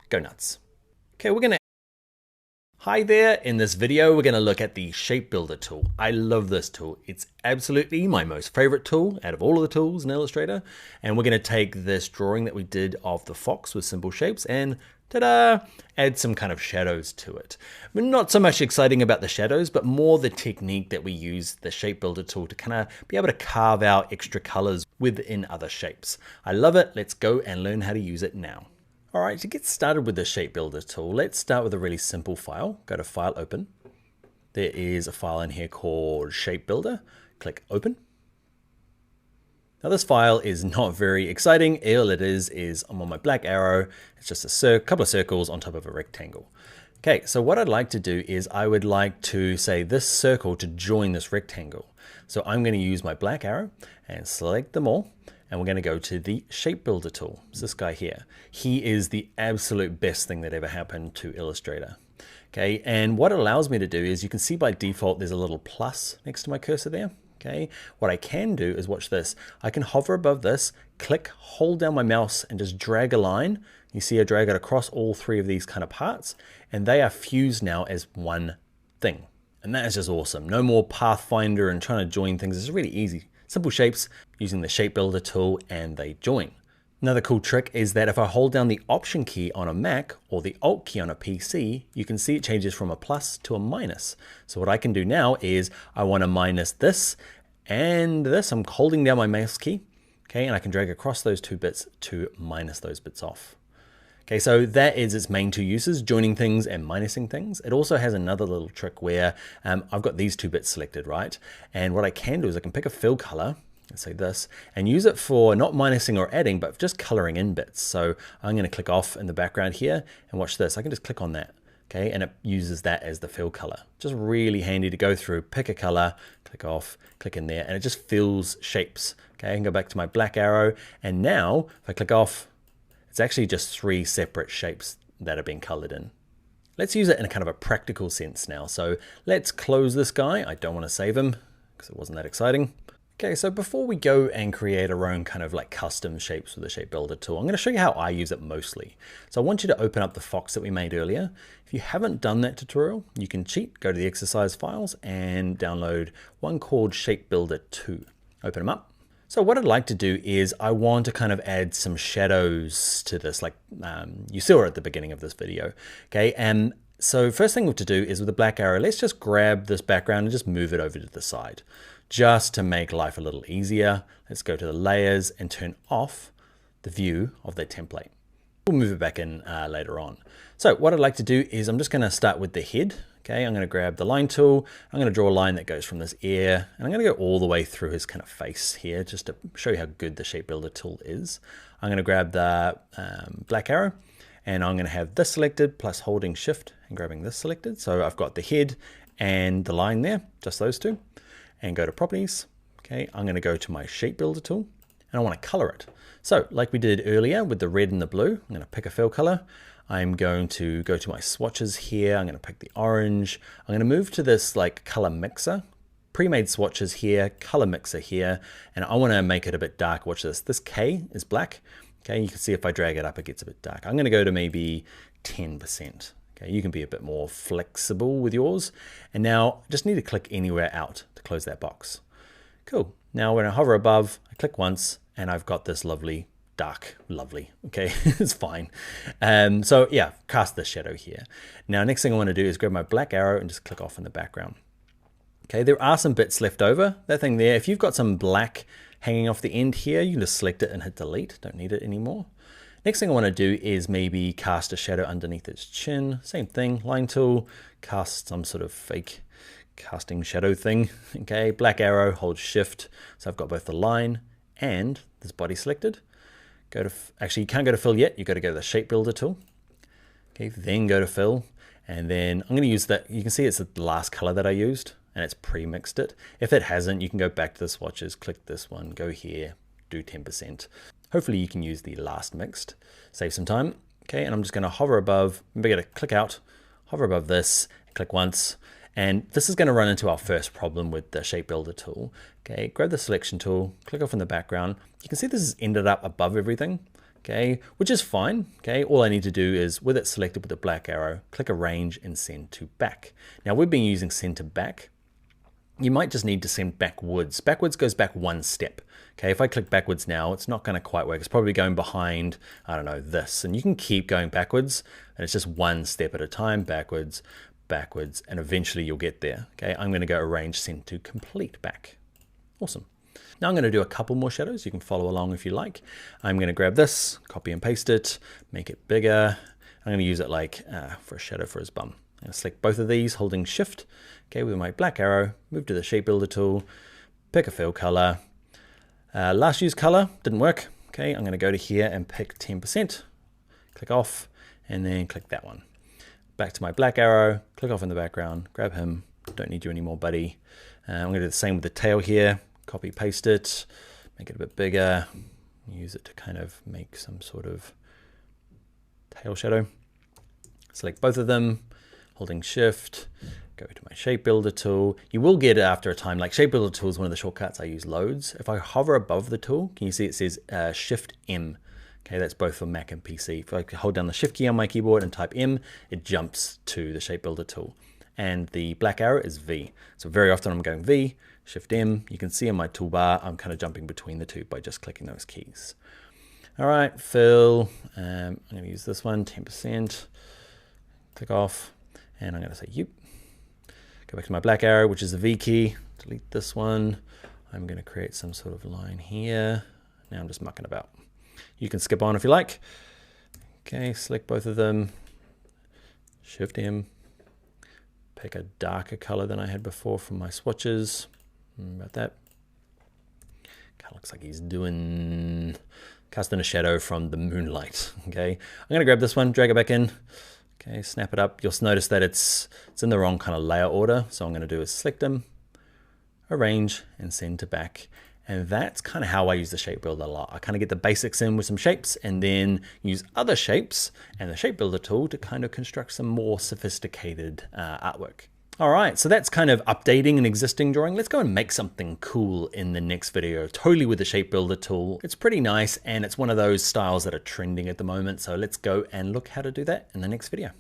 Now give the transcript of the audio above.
go nuts. Okay, Hi there, in this video we're going to look at the Shape Builder tool. I love this tool. It's absolutely my most favorite tool out of all of the tools in Illustrator. And we're going to take this drawing that we did of the fox with simple shapes and ta-da, add some kind of shadows to it. But not so much exciting about the shadows, but more the technique that we use the Shape Builder tool to kind of be able to carve out extra colors within other shapes. I love it. Let's go and learn how to use it now. All right, to get started with the Shape Builder tool, let's start with a really simple file. Go to File, Open. There is a file in here called Shape Builder. Click Open. Now this file is not very exciting. All it is I'm on my black arrow. It's just a couple of circles on top of a rectangle. Okay, so what I'd like to do is I would like to say this circle to join this rectangle. So I'm going to use my black arrow and select them all. And we're going to go to the Shape Builder tool. It's this guy here. He is the absolute best thing that ever happened to Illustrator. Okay, and what it allows me to do is you can see by default there's a little plus next to my cursor there. Okay, what I can do is watch this. I can hover above this, click, hold down my mouse and just drag a line. You see I drag it across all three of these kind of parts and they are fused now as one thing. And that is just awesome. No more Pathfinder and trying to join things. It's really easy. Simple shapes using the Shape Builder tool and they join. Another cool trick is that if I hold down the Option key on a Mac or the Alt key on a PC, you can see it changes from a plus to a minus. So what I can do now is I want to minus this and this. I'm holding down my mouse key, okay, and I can drag across those two bits to minus those bits off. Okay, so that is its main two uses, joining things and minusing things. It also has another little trick where I've got these two bits selected, right? And what I can do is I can pick a fill color, let's say this, and use it for not minusing or adding, but just coloring in bits. So I'm gonna click off in the background here and watch this. I can just click on that, okay? And it uses that as the fill color. Just really handy to go through, pick a color, click off, click in there, and it just fills shapes. Okay, I can go back to my black arrow, and now if I click off, it's actually just three separate shapes that are being colored in. Let's use it in a kind of a practical sense now. So let's close this guy. I don't want to save him because it wasn't that exciting. Okay, so before we go and create our own kind of like custom shapes with the Shape Builder tool, I'm going to show you how I use it mostly. So I want you to open up the fox that we made earlier. If you haven't done that tutorial, you can cheat, go to the exercise files and download one called Shape Builder 2. Open them up. So what I'd like to do is I want to kind of add some shadows to this, like you saw at the beginning of this video. Okay, and so first thing we have to do is with the black arrow, let's just grab this background and just move it over to the side. Just to make life a little easier, let's go to the layers and turn off the view of that template. We'll move it back in later on. So what I'd like to do is I'm just going to start with the head. Okay, I'm going to grab the line tool. I'm going to draw a line that goes from this ear, and I'm going to go all the way through his kind of face here, just to show you how good the Shape Builder tool is. I'm going to grab the black arrow, and I'm going to have this selected, plus holding Shift and grabbing this selected. So I've got the head and the line there, just those two, and go to Properties. Okay, I'm going to go to my Shape Builder tool, and I want to color it. So like we did earlier with the red and the blue, I'm going to pick a fill color. I'm going to go to my swatches here. I'm going to pick the orange. I'm going to move to this like color mixer, pre-made swatches here, color mixer here, and I want to make it a bit dark. Watch this. This K is black. Okay, you can see if I drag it up, it gets a bit dark. I'm going to go to maybe 10%. Okay, you can be a bit more flexible with yours. And now just need to click anywhere out to close that box. Cool. Now when I hover above, I click once, and I've got this lovely lovely, okay, it's fine. So yeah, cast the shadow here. Now next thing I want to do is grab my black arrow and just click off in the background. Okay, there are some bits left over, that thing there. If you've got some black hanging off the end here, you can just select it and hit delete, don't need it anymore. Next thing I want to do is maybe cast a shadow underneath its chin. Same thing, line tool, cast some sort of fake casting shadow thing. Okay, black arrow, hold Shift. So I've got both the line and this body selected. Go to, actually you can't go to fill yet, you've got to go to the Shape Builder tool. Okay, then go to fill, and then I'm going to use that, you can see it's the last color that I used, and it's pre-mixed it. If it hasn't, you can go back to the swatches, click this one, go here, do 10%. Hopefully you can use the last mixed, save some time. Okay, and I'm just going to hover above, remember to click out, hover above this, click once, and this is going to run into our first problem with the Shape Builder tool. Okay, grab the selection tool, click off in the background. You can see this has ended up above everything. okay, which is fine. Okay, all I need to do is, with it selected with the black arrow, click arrange and send to back. Now we've been using send to back. You might just need to send backwards. Backwards goes back one step. Okay, if I click backwards now, it's not going to quite work. It's probably going behind, I don't know, this. And you can keep going backwards, and it's just one step at a time, backwards, backwards, and eventually you'll get there. Okay, I'm going to go arrange send to complete back. Awesome. Now I'm going to do a couple more shadows. You can follow along if you like. I'm going to grab this, copy and paste it, make it bigger. I'm going to use it like for a shadow for his bum. I'm going to select both of these, holding shift. Okay, with my black arrow, move to the shape builder tool, pick a fill color. Last use color didn't work. Okay, I'm going to go to here and pick 10%, click off, and then click that one. Back to my black arrow, click off in the background, grab him. Don't need you anymore, buddy. I'm going to do the same with the tail here. Copy, paste it, make it a bit bigger. Use it to kind of make some sort of tail shadow. Select both of them, holding shift. Go to my shape builder tool. You will get it after a time. Like shape builder tool is one of the shortcuts I use loads. If I hover above the tool, can you see it says shift M? Okay, that's both for Mac and PC. If I hold down the shift key on my keyboard and type M, it jumps to the shape builder tool. And the black arrow is V. So very often I'm going V, shift M. You can see in my toolbar, I'm kind of jumping between the two by just clicking those keys. All right, fill. I'm going to use this one, 10%. Click off, and I'm going to say yep. Go back to my black arrow, which is the V key. Delete this one. I'm going to create some sort of line here. Now I'm just mucking about. You can skip on if you like. Okay, select both of them. Shift M. Pick a darker color than I had before from my swatches. About that. Kind of looks like he's doing casting a shadow from the moonlight. Okay, I'm going to grab this one, drag it back in. Okay, snap it up. You'll notice that it's in the wrong kind of layer order. So I'm going to do is select them, arrange, and send to back. And that's kind of how I use the shape builder a lot. I kind of get the basics in with some shapes and then use other shapes and the shape builder tool to kind of construct some more sophisticated artwork. All right, so that's kind of updating an existing drawing. Let's go and make something cool in the next video, totally with the shape builder tool. It's pretty nice, and it's one of those styles that are trending at the moment. So let's go and look how to do that in the next video.